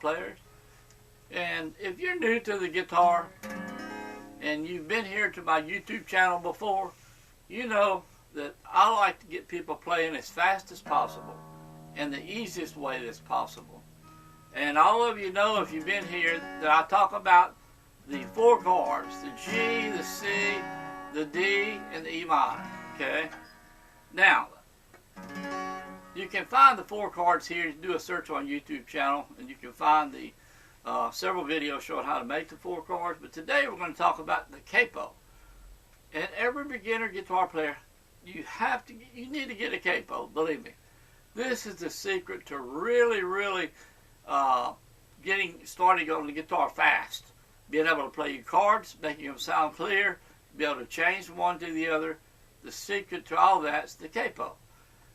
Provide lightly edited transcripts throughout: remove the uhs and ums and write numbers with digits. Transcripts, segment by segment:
players. And if you're new to the guitar and you've been here to my YouTube channel before, you know that I like to get people playing as fast as possible and the easiest way that's possible. And all of you know, if you've been here, that I talk about the 4 chords, the G, the C, the D, and the E minor, okay? Now, you can find the 4 chords here. You do a search on YouTube channel, and you can find the several videos showing how to make the 4 chords. But today we're going to talk about the capo. And every beginner guitar player, you need to get a capo, believe me. This is the secret to really getting started on the guitar fast. Being able to play your chords, making them sound clear, be able to change from one to the other. The secret to all that is the capo.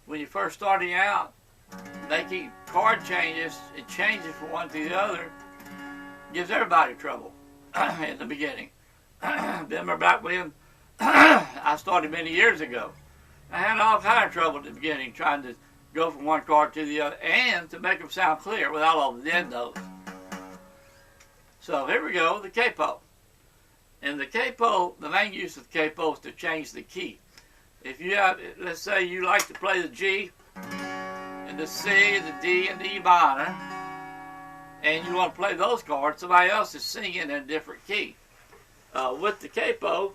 When you're first starting out, making chord changes and changing from one to the other gives everybody trouble in the beginning. Remember back when I started many years ago, I had all kind of trouble at the beginning trying to go from one chord to the other and to make them sound clear without all the dead notes. So here we go, the capo. And the capo, the main use of the capo is to change the key. If you have, let's say you like to play the G and the C, the D, and the E minor, and you want to play those chords, somebody else is singing in a different key. With the capo,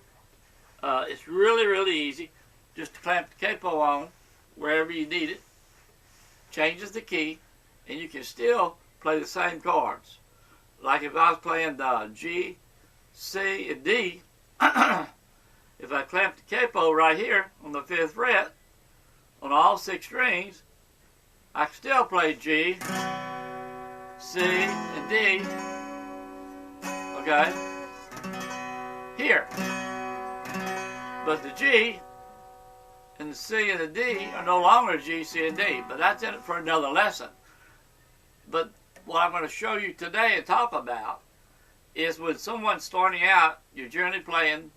it's really easy. Just to clamp the capo on wherever you need it, changes the key, and you can still play the same chords. Like if I was playing the G, C, and D, if I clamp the capo right here on the 5th fret, on all 6 strings, I can still play G, C, and D, okay, here. But the G and the C and the D are no longer G, C, and D, but that's in it for another lesson. But what I'm going to show you today and talk about is when someone's starting out, you're generally playing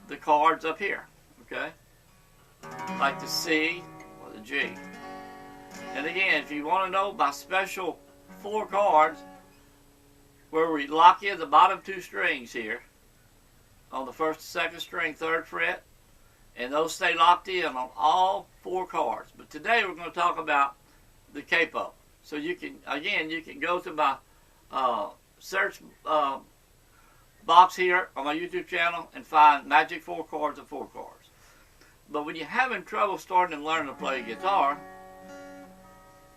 the chords up here, okay, like the C or the G. And again, if you want to know my special 4 chords where we lock in the bottom 2 strings here on the 1st and 2nd string, 3rd fret, and those stay locked in on all 4 chords. But today we're going to talk about the capo. So you can, again, you can go to my search box here on my YouTube channel and find Magic 4 chords and 4 chords. But when you're having trouble starting to learn to play guitar,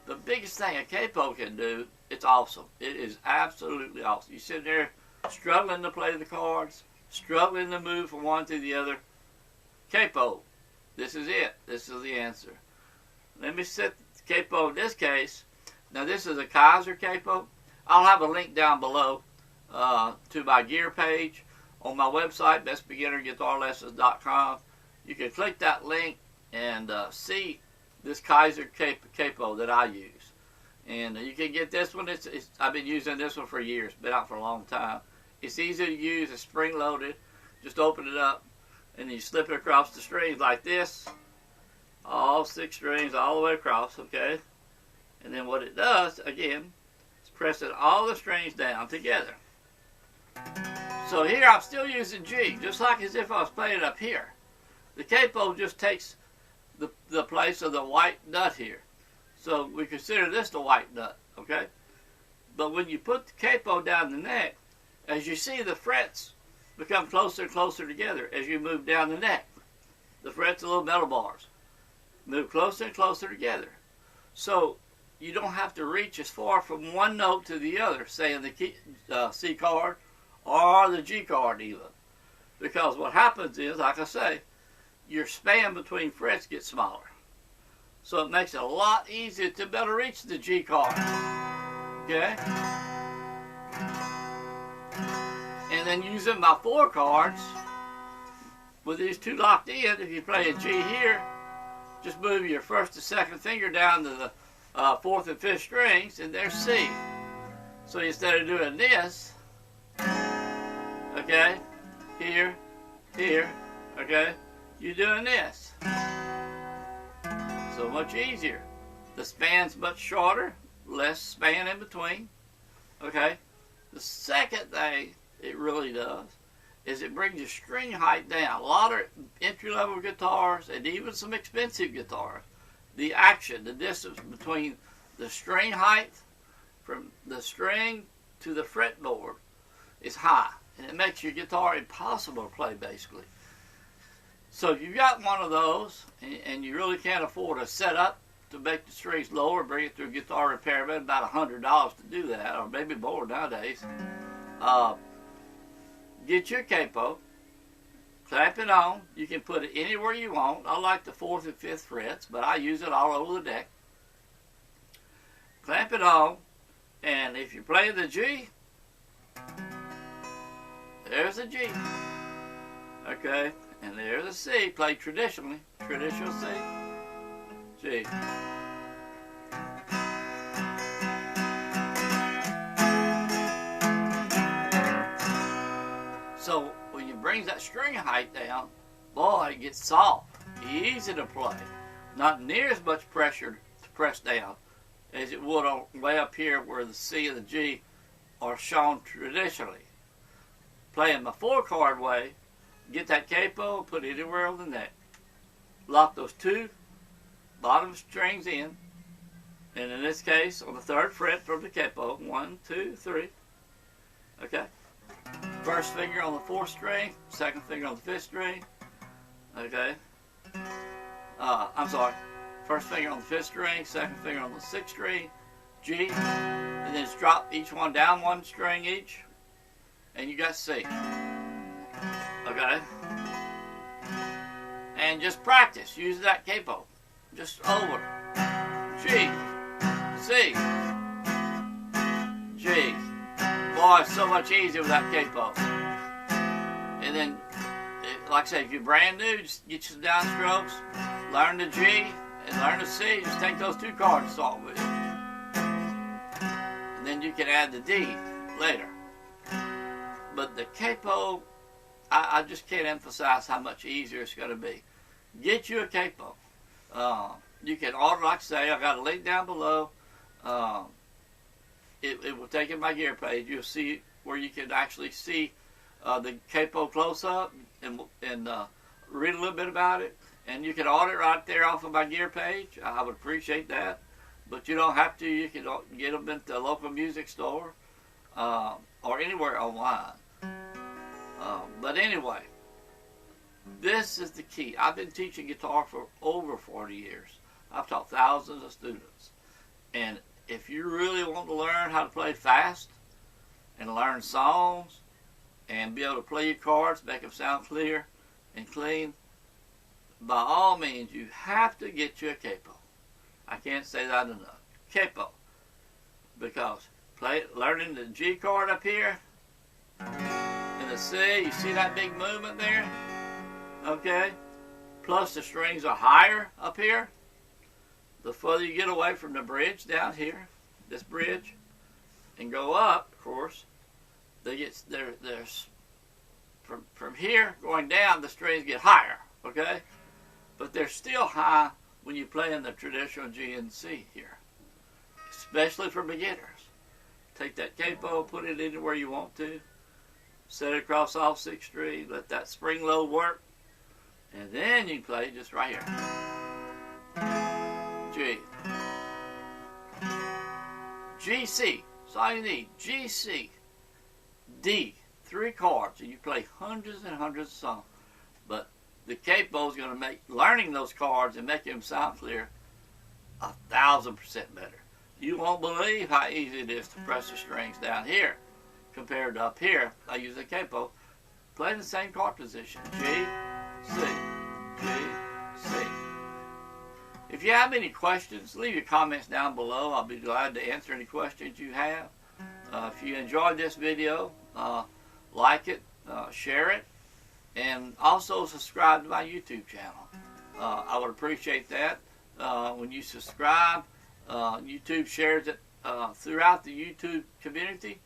the biggest thing a capo can do, it's awesome. It is absolutely awesome. You sit there struggling to play the chords, struggling to move from one to the other. Capo, this is it. This is the answer. Let me set the capo in this case. Now this is a Kaiser capo. I'll have a link down below to my gear page on my website, bestbeginnerguitarlessons.com. You can click that link and see this Kaiser capo that I use. And you can get this one. I've been using this one for years. Been out for a long time. It's easy to use. It's spring-loaded. Just open it up, and then you slip it across the strings like this. All 6 strings all the way across, okay? And then what it does, again, is pressing all the strings down together. So here I'm still using G, just like as if I was playing it up here. The capo just takes the place of the white nut here. So we consider this the white nut, okay? But when you put the capo down the neck, as you see, the frets become closer and closer together as you move down the neck. The frets are little metal bars. Move closer and closer together. So you don't have to reach as far from one note to the other, say in the key, C chord or the G chord even. Because what happens is, like I say, your span between frets gets smaller. So it makes it a lot easier to better reach the G chord. Okay? And then using my 4 chords, with these 2 locked in, if you play a G here, just move your 1st and 2nd finger down to the 4th and 5th strings, and there's C. So instead of doing this, okay, here, okay, you're doing this. So much easier. The span's much shorter, less span in between. Okay? The second thing it really does is it brings your string height down. A lot of entry-level guitars and even some expensive guitars, the action, the distance between the string height from the string to the fretboard is high, and it makes your guitar impossible to play, basically. So if you've got one of those and you really can't afford a setup to make the strings lower, bring it to a guitar repairman, about $100 to do that, or maybe more nowadays. Get your capo, clamp it on. You can put it anywhere you want. I like the 4th and 5th frets, but I use it all over the deck. Clamp it on, and if you're playing the G, there's a G. Okay, and there's a C, played traditionally, traditional C, G. So when you bring that string height down, boy, it gets soft, easy to play. Not near as much pressure to press down as it would on way up here where the C and the G are shown traditionally. Playing my 4-chord way, get that capo, put it anywhere on the neck. Lock those 2 bottom strings in, and in this case, on the 3rd fret from the capo, 1, 2, 3. Okay? First finger on the 4th string, 2nd finger on the 5th string. Okay? I'm sorry. First finger on the 5th string, 2nd finger on the 6th string, G, and then just drop each one down 1 string each, and you got C. Okay? And just practice. Use that capo. Just over. G, C, G. Boy, it's so much easier with that capo. And then, like I say, if you're brand new, just get you some downstrokes, learn the G, and learn the C. Just take those 2 chords and start with it. And then you can add the D later. But the capo, I just can't emphasize how much easier it's going to be. Get you a capo. You can order, like I say, I got a link down below. It will take you to my gear page. You'll see where you can actually see the capo close up and read a little bit about it. And you can order it right there off of my gear page. I would appreciate that. But you don't have to. You can get them at the local music store or anywhere online. But anyway, this is the key. I've been teaching guitar for over 40 years. I've taught thousands of students. And if you really want to learn how to play fast and learn songs and be able to play your chords, make them sound clear and clean, by all means, you have to get you a capo. I can't say that enough. Capo. Because learning the G chord up here and the C, you see that big movement there? Okay? Plus the strings are higher up here. The further you get away from the bridge down here, this bridge, and go up, of course, there's from here going down, the strings get higher, okay? But they're still high when you play in the traditional G and C here, especially for beginners. Take that capo, put it anywhere you want to, set it across all 6 strings, let that spring load work, and then you can play just right here. G. G, C. That's all you need. G, C. D. 3 chords. And you play hundreds and hundreds of songs. But the capo is going to make learning those chords and making them sound clear 1,000% better. You won't believe how easy it is to press the strings down here compared to up here. I use a capo. Play in the same chord position. G, C. G, C. If you have any questions, leave your comments down below. I'll be glad to answer any questions you have. If you enjoyed this video, like it, share it, and also subscribe to my YouTube channel. I would appreciate that. When you subscribe, YouTube shares it throughout the YouTube community,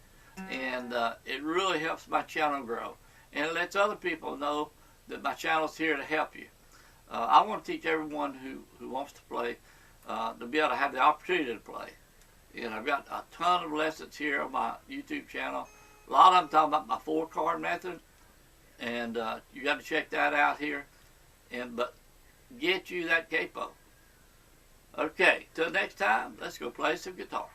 and it really helps my channel grow. And it lets other people know that my channel is here to help you. I want to teach everyone who wants to play to be able to have the opportunity to play. And I've got a ton of lessons here on my YouTube channel. A lot of them talking about my 4-chord method, and you got to check that out here. But get you that capo. Okay, till next time, let's go play some guitar.